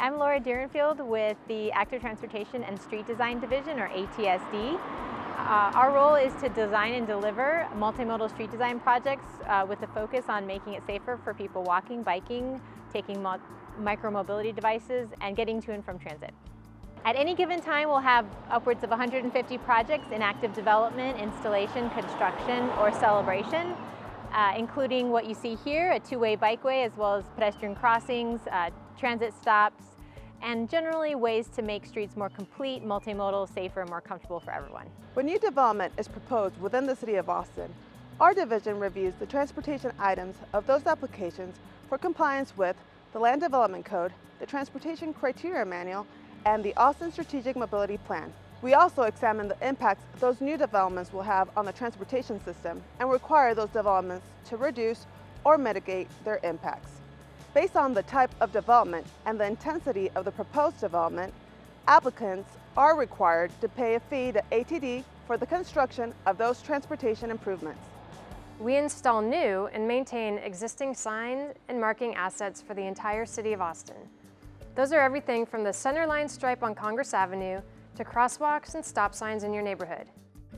I'm Laura Deerenfield with the Active Transportation and Street Design Division, or ATSD. Our role is to design and deliver multimodal street design projects with a focus on making it safer for people walking, biking, taking micro-mobility devices, and getting to and from transit. At any given time, we'll have upwards of 150 projects in active development, installation, construction, or celebration, including what you see here, a two-way bikeway, as well as pedestrian crossings, transit stops, and generally ways to make streets more complete, multimodal, safer, and more comfortable for everyone. When new development is proposed within the City of Austin, our division reviews the transportation items of those applications for compliance with the Land Development Code, the Transportation Criteria Manual, and the Austin Strategic Mobility Plan. We also examine the impacts those new developments will have on the transportation system and require those developments to reduce or mitigate their impacts. Based on the type of development and the intensity of the proposed development, applicants are required to pay a fee to ATD for the construction of those transportation improvements. We install new and maintain existing signs and marking assets for the entire City of Austin. Those are everything from the centerline stripe on Congress Avenue to crosswalks and stop signs in your neighborhood.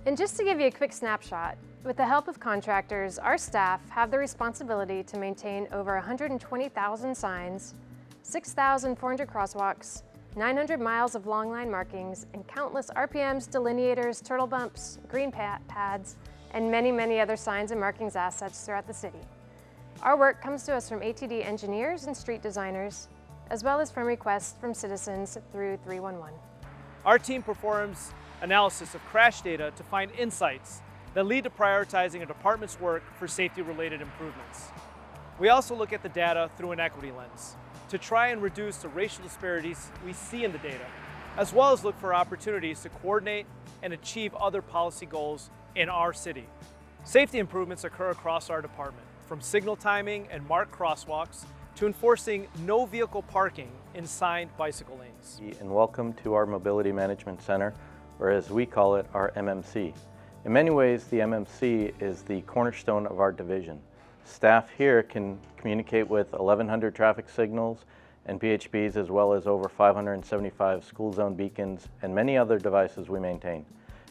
And just to give you a quick snapshot, with the help of contractors, our staff have the responsibility to maintain over 120,000 signs, 6,400 crosswalks, 900 miles of long line markings, and countless RPMs, delineators, turtle bumps, green pads, and many, many other signs and markings assets throughout the city. Our work comes to us from ATD engineers and street designers, as well as from requests from citizens through 311. Our team performs analysis of crash data to find insights that lead to prioritizing a department's work for safety-related improvements. We also look at the data through an equity lens to try and reduce the racial disparities we see in the data, as well as look for opportunities to coordinate and achieve other policy goals in our city. Safety improvements occur across our department, from signal timing and marked crosswalks to enforcing no vehicle parking in signed bicycle lanes. And welcome to our Mobility Management Center, or as we call it, our MMC. In many ways, the MMC is the cornerstone of our division. Staff here can communicate with 1,100 traffic signals and PHBs, as well as over 575 school zone beacons and many other devices we maintain.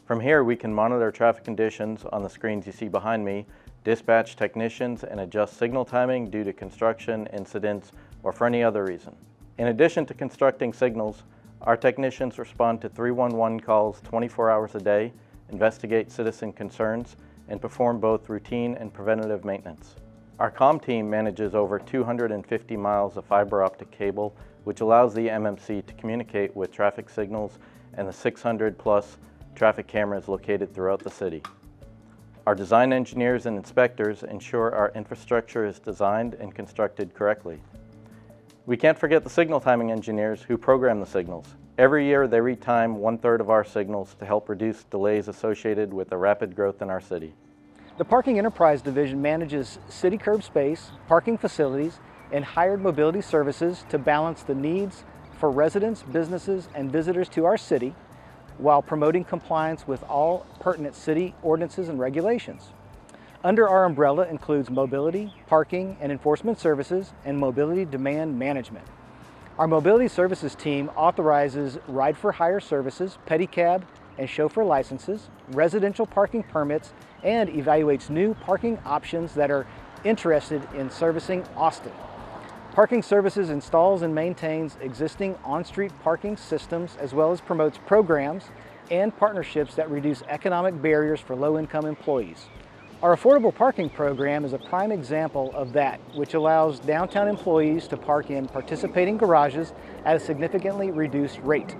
From here, we can monitor traffic conditions on the screens you see behind me, dispatch technicians, and adjust signal timing due to construction, incidents, or for any other reason. In addition to constructing signals, our technicians respond to 311 calls 24 hours a day, investigate citizen concerns, and perform both routine and preventative maintenance. Our comm team manages over 250 miles of fiber optic cable, which allows the MMC to communicate with traffic signals and the 600 plus traffic cameras located throughout the city. Our design engineers and inspectors ensure our infrastructure is designed and constructed correctly. We can't forget the signal timing engineers who program the signals. Every year they retime 1/3 of our signals to help reduce delays associated with the rapid growth in our city. The Parking Enterprise Division manages city curb space, parking facilities, and hired mobility services to balance the needs for residents, businesses, and visitors to our city while promoting compliance with all pertinent city ordinances and regulations. Under our umbrella includes mobility, parking, and enforcement services, and mobility demand management. Our mobility services team authorizes ride-for-hire services, pedicab and chauffeur licenses, residential parking permits, and evaluates new parking options that are interested in servicing Austin. Parking Services installs and maintains existing on-street parking systems, as well as promotes programs and partnerships that reduce economic barriers for low-income employees. Our affordable parking program is a prime example of that, which allows downtown employees to park in participating garages at a significantly reduced rate.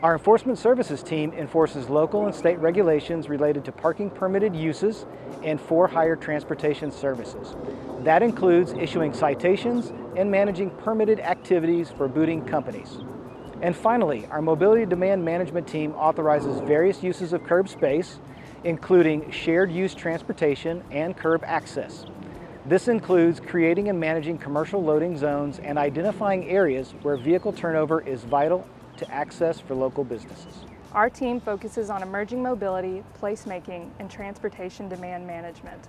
Our enforcement services team enforces local and state regulations related to parking permitted uses and for-hire transportation services. That includes issuing citations and managing permitted activities for booting companies. And finally, our mobility demand management team authorizes various uses of curb space, including shared use transportation and curb access. This includes creating and managing commercial loading zones and identifying areas where vehicle turnover is vital to access for local businesses. Our team focuses on emerging mobility, placemaking, and transportation demand management.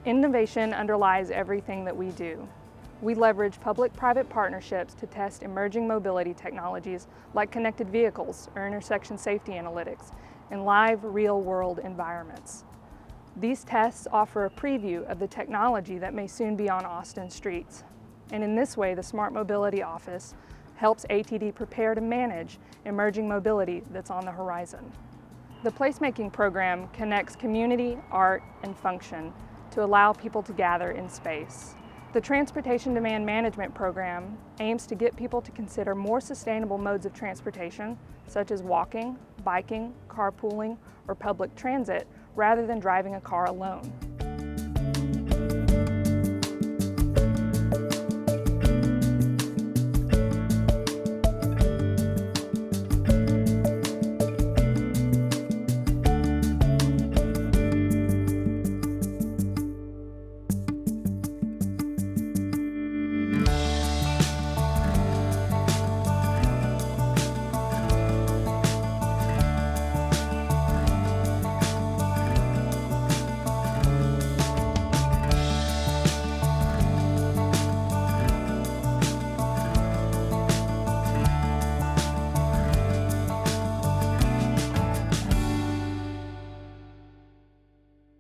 Innovation underlies everything that we do. We leverage public-private partnerships to test emerging mobility technologies like connected vehicles or intersection safety analytics in live, real-world environments. These tests offer a preview of the technology that may soon be on Austin streets. And in this way, the Smart Mobility Office helps ATD prepare to manage emerging mobility that's on the horizon. The placemaking program connects community, art, and function to allow people to gather in space. The Transportation Demand Management Program aims to get people to consider more sustainable modes of transportation, such as walking, biking, carpooling, or public transit, rather than driving a car alone.